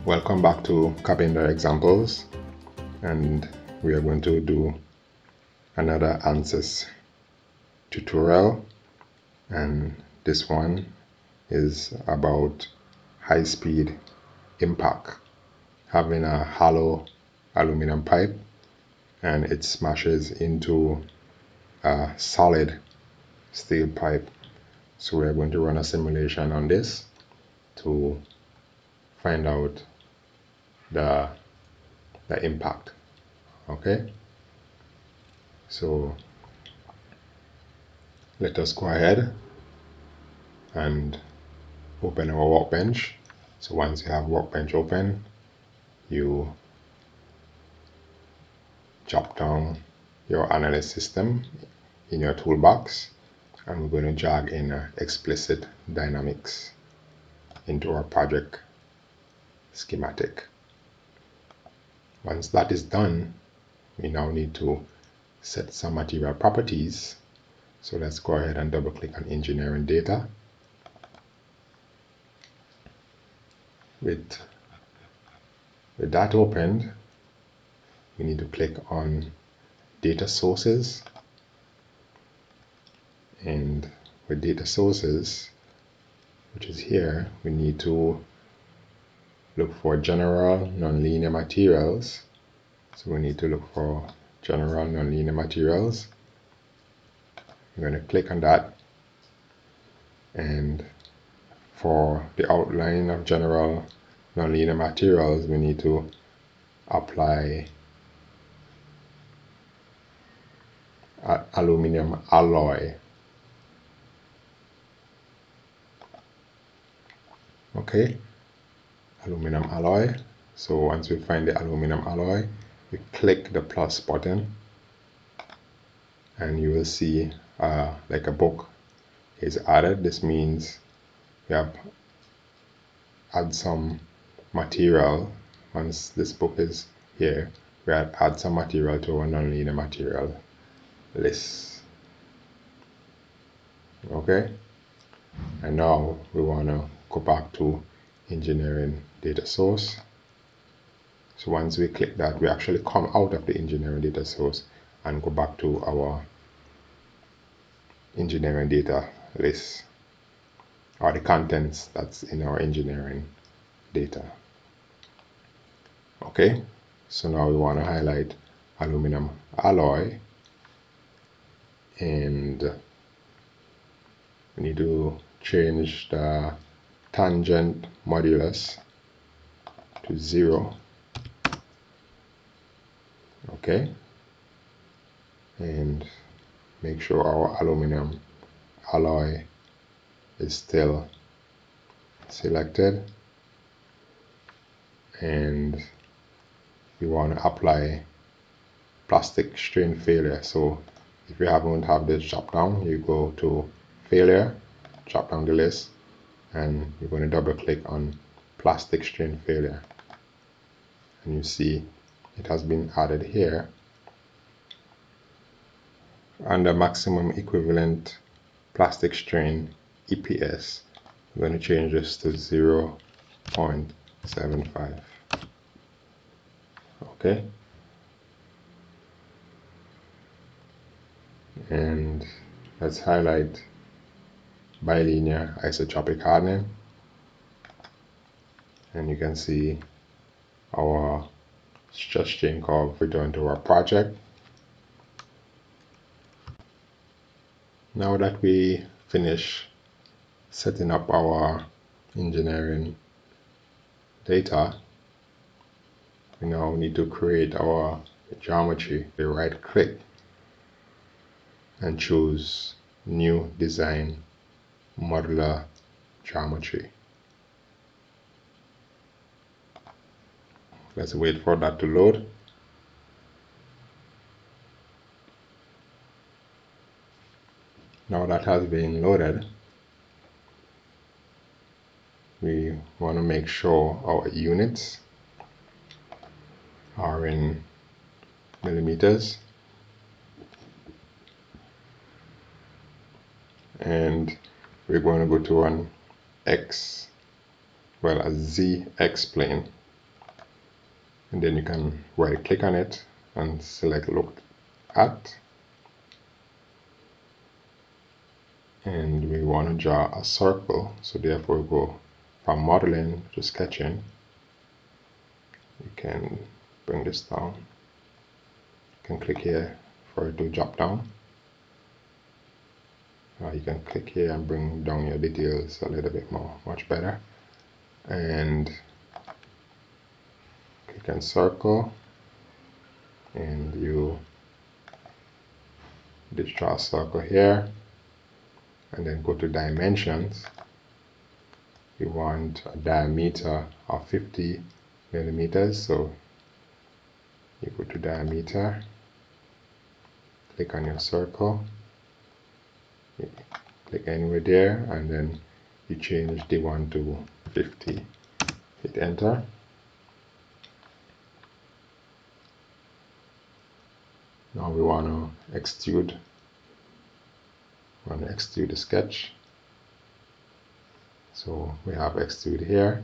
Welcome back to Carpenter Examples, and we are going to do another Ansys tutorial, and this one is about high-speed impact. Having a hollow aluminum pipe and it smashes into a solid steel pipe. So we are going to run a simulation on this to find out the impact. Okay, so let us go ahead and open our workbench. So once you have workbench open, you drop down your analyst system in your toolbox, and we're going to drag in explicit dynamics into our project schematic. Once that is done, we now need to set some material properties. So let's go ahead and double click on engineering data. With that opened, we need to click on data sources, and with data sources, which is here, we need to look for general nonlinear materials. So we need to look for general nonlinear materials. I'm going to click on that, and for the outline of general nonlinear materials, we need to apply aluminum alloy. Okay, aluminum alloy. So once we find the aluminum alloy, we click the plus button, and you will see like a book is added. This means we have add some material. Once this book is here, we add some material to our nonlinear material list. Okay, and now we want to go back to engineering data source. So once we click that, we actually come out of the engineering data source and go back to our engineering data list, or the contents that's in our engineering data. Okay, so now we want to highlight aluminum alloy, and we need to change the tangent modulus to 0. Okay, and make sure our aluminum alloy is still selected, and we want to apply plastic strain failure. So if you haven't have this drop down, you go to failure, drop down the list, and you're going to double click on plastic strain failure, and you see it has been added here under maximum equivalent plastic strain EPS. I'm going to change this to 0.75. Okay, and let's highlight bilinear isotropic hardening, and you can see our stress strain curve returned to our project. Now that we finish setting up our engineering data, we now need to create our geometry. We right click and choose new design modular geometry. Let's wait for that to load. Now that has been loaded, we want to make sure our units are in millimeters, and we're going to go to a ZX plane. and then you can right click on it and select look at, and we want to draw a circle, so therefore we go from modeling to sketching. You can bring this down, you can click here for it to drop down. You can click here and bring down your details a little bit more, much better. And click on circle, and you just draw a circle here, and then go to dimensions. You want a diameter of 50 millimeters, so you go to diameter, click on your circle, you click anywhere there, and then you change the one to 50. Hit enter. Now we want to extrude. We want to extrude the sketch. So we have extrude here,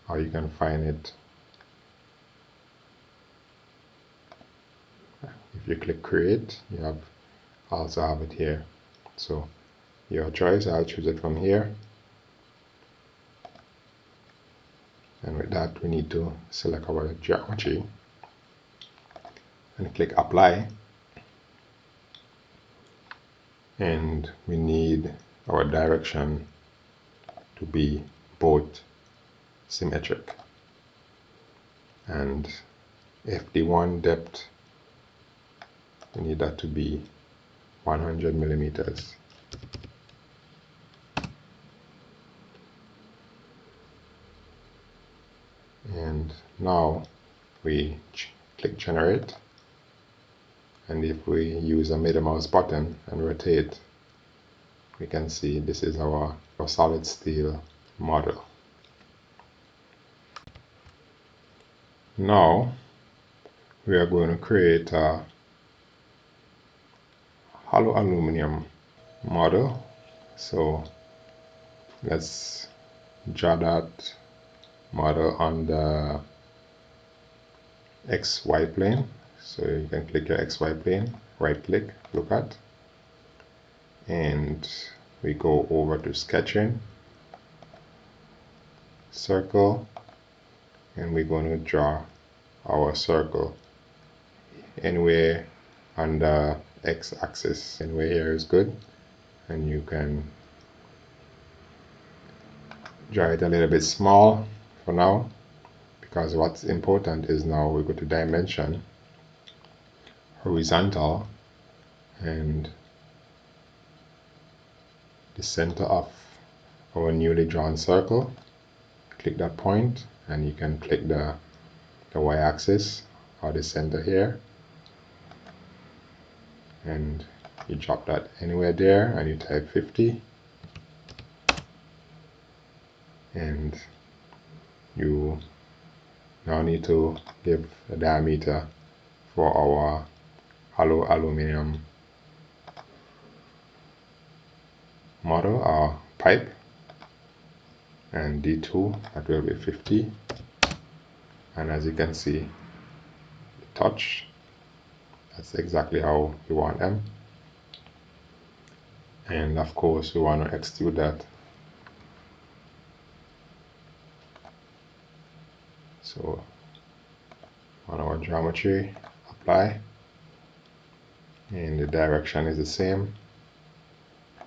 or you can find it if you click create. You also have it here. So your choice. I'll choose it from here. And with that, we need to select our geometry and click apply. And we need our direction to be both symmetric. And FD1 depth, we need that to be 100 millimeters. And now we click generate, and if we use a middle mouse button and rotate, we can see this is our solid steel model. Now we are going to create a hollow aluminum model. So let's draw that model on the XY plane. So you can click your XY plane, right click, look at, and we go over to sketching, circle, and we're going to draw our circle anywhere on the x-axis. Anywhere here is good, and you can draw it a little bit small for now, because what's important is now we go to dimension, horizontal, and the center of our newly drawn circle. Click that point, and you can click the y-axis or the center here, and you drop that anywhere there, and you type 50, and you now need to give a diameter for our hollow aluminum model or pipe, and D2, that will be 50. And as you can see, the touch, that's exactly how we want them. And of course we want to extrude that. So on our geometry, apply, and the direction is the same,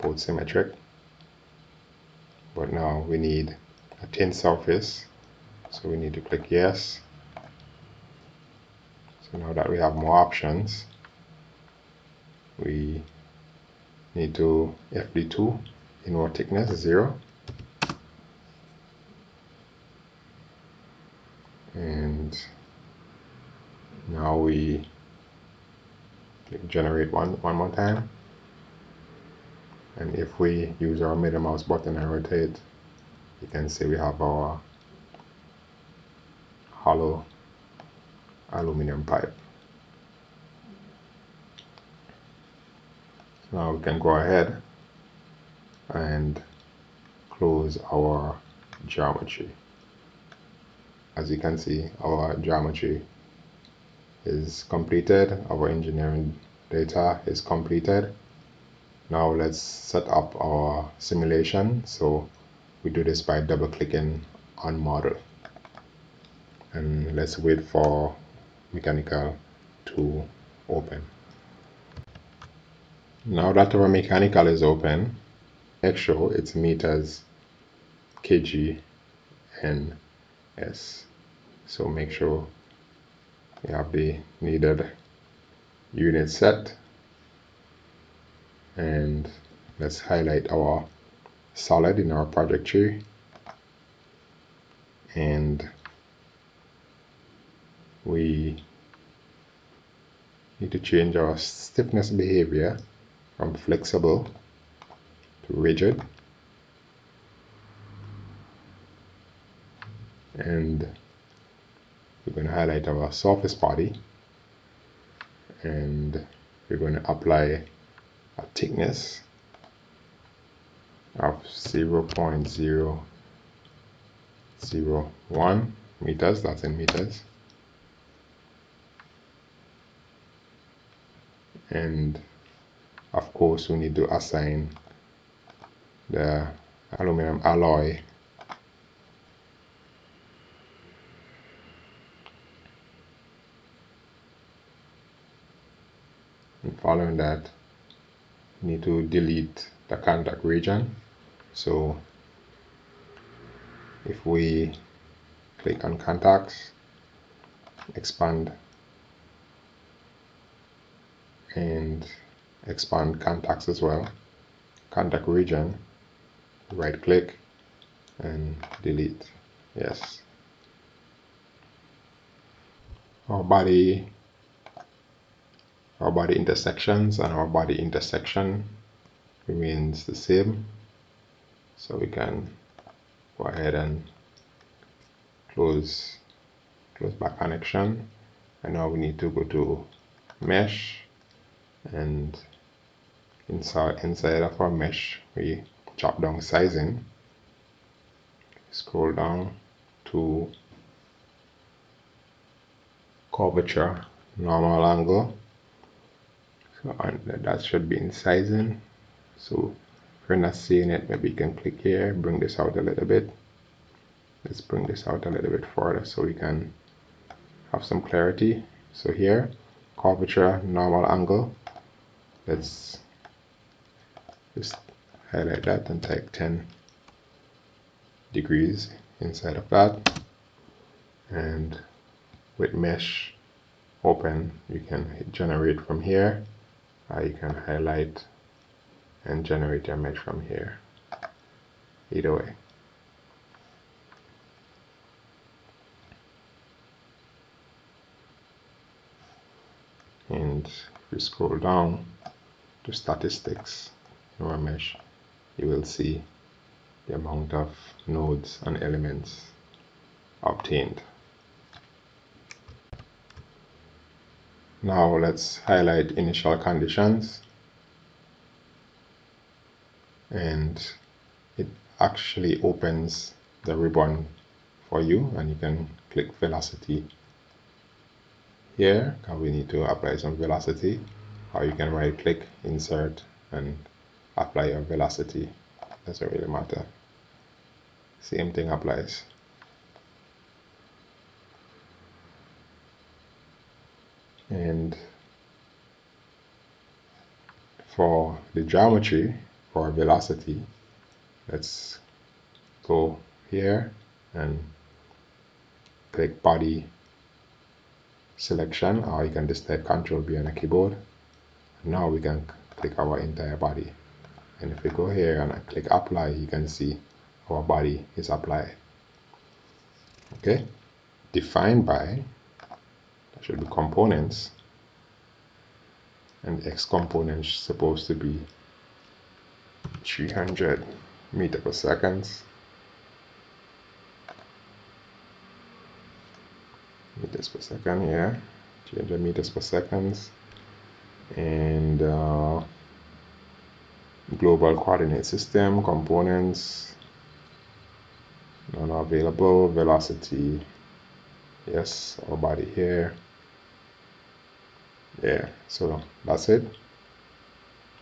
both symmetric, but now we need a thin surface, so we need to click yes. So now that we have more options, we need to FD2 in our thickness 0, and now we click generate one more time, and if we use our middle mouse button and rotate, you can see we have our hollow aluminum pipe. Now we can go ahead and close our geometry. As you can see, our geometry is completed, our engineering data is completed. Now let's set up our simulation. So we do this by double clicking on model, and let's wait for mechanical to open. Now that our mechanical is open, make sure it's meters, kg, and s. So make sure you have the needed unit set, and let's highlight our solid in our project tree, and we need to change our stiffness behavior from flexible to rigid, and we're going to highlight our surface body, and we're going to apply a thickness of 0.001 meters, that's in meters, and of course we need to assign the aluminum alloy and following that we need to delete the contact region. So if we click on contacts, expand, and expand contacts as well, contact region, right click and delete. Yes. Our body intersections and our body intersection remains the same, so we can go ahead and close back connection. And now we need to go to mesh, and inside of our mesh we drop down sizing, scroll down to curvature normal angle, so that should be in sizing. So if you're not seeing it, maybe you can click here, bring this out a little bit. Let's bring this out a little bit further so we can have some clarity. So here, curvature normal angle, let's just highlight that and type 10 degrees inside of that, and with mesh open you can hit generate from here, you can highlight and generate your mesh from here, either way. And if you scroll down to statistics in our mesh, you will see the amount of nodes and elements obtained. Now let's highlight initial conditions, and it actually opens the ribbon for you, and you can click velocity here because we need to apply some velocity, or you can right click, insert, and apply your velocity. Doesn't really matter, same thing applies. And for the geometry, for velocity, let's go here and click body selection, or you can just type Ctrl B on the keyboard. Now we can click our entire body, and if we go here and I click apply, you can see our body is applied. Okay, defined by, that should be components, and X component is supposed to be 300 meters per second. Meters per second, yeah, 300 meters per second. And global coordinate system components not available, velocity Yes, our body here. Yeah, so that's it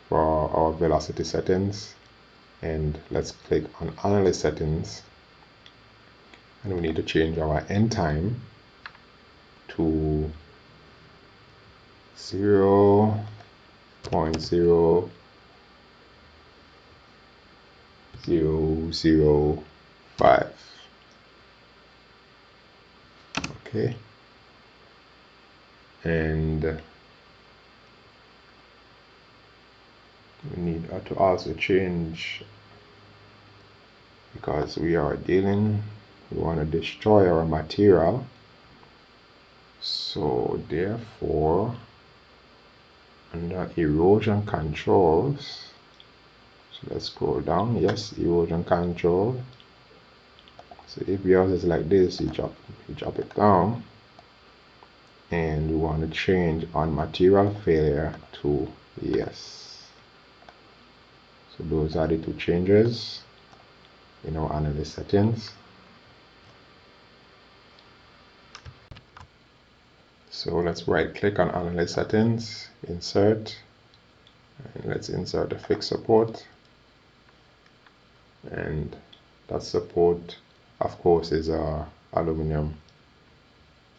for our velocity settings. And let's click on analyst settings, and we need to change our end time to 0.0005. Okay, and we need to also change, because we want to destroy our material, so therefore under erosion controls, so let's scroll down. Yes, erosion control. So if yours is like this, you drop it down, and we want to change on material failure to yes. So those are the two changes in our analyst settings. So let's right click on analyst settings, insert, and let's insert the fixed support. And that support, of course, is a aluminum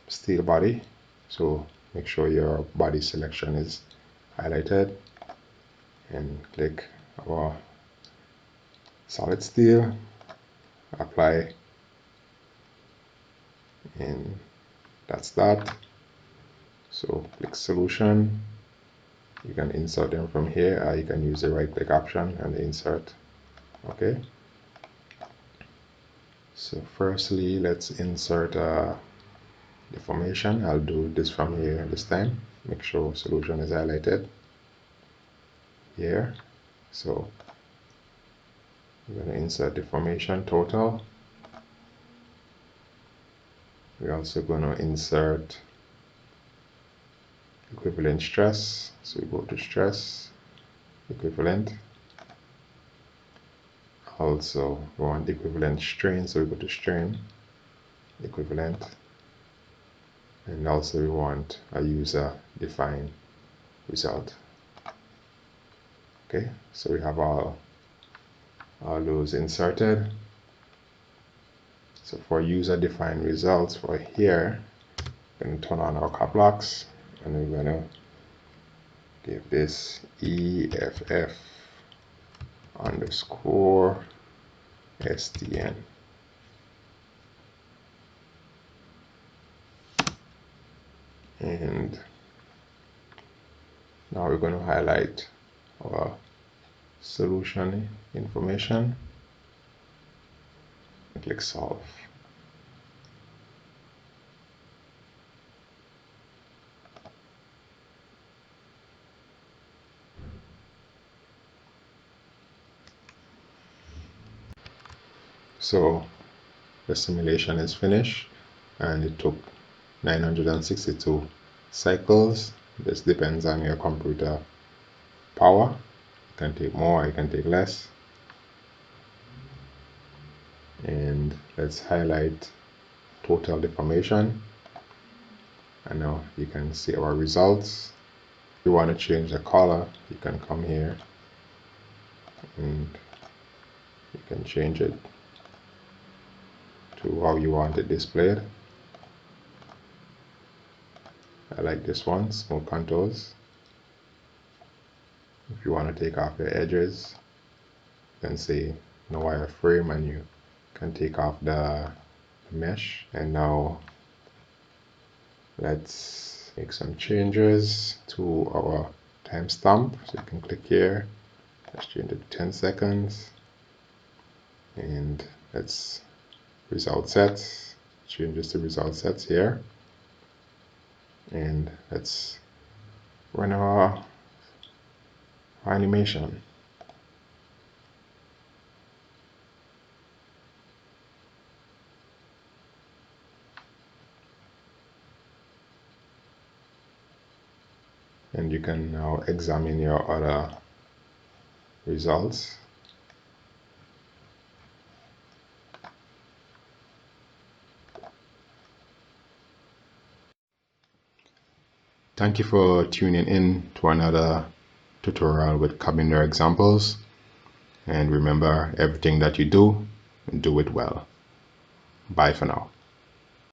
steel body, so make sure your body selection is highlighted, and click our solid steel, apply, and that's that. So click solution. You can insert them from here, or you can use the right click option and insert. Okay, so firstly let's insert a deformation. I'll do this from here this time. Make sure solution is highlighted here. So we're going to insert deformation total. We're also going to insert equivalent stress. So we go to stress, equivalent. Also we want equivalent strain, so we go to strain, equivalent. And also we want a user defined result. Okay, so we have all those inserted. So for user defined results for here, we're going to turn on our cap locks, and we're going to give this EFF underscore STN. And now we're going to highlight our solution information and click solve. So the simulation is finished, and it took 962 cycles. This depends on your computer power. You can take more, you can take less. And let's highlight total deformation, and now you can see our results. If you want to change the color, you can come here and you can change it to how you want it displayed. I like this one, smooth contours. If you want to take off your edges, you can say no wireframe, and you can take off the mesh. And now let's make some changes to our timestamp. So you can click here, let's change it to 10 seconds, and let's result sets, changes to result sets here, and let's run our animation. And you can now examine your other results. Thank you for tuning in to another tutorial with Carbinder examples. And remember, everything that you do, do it well. Bye for now.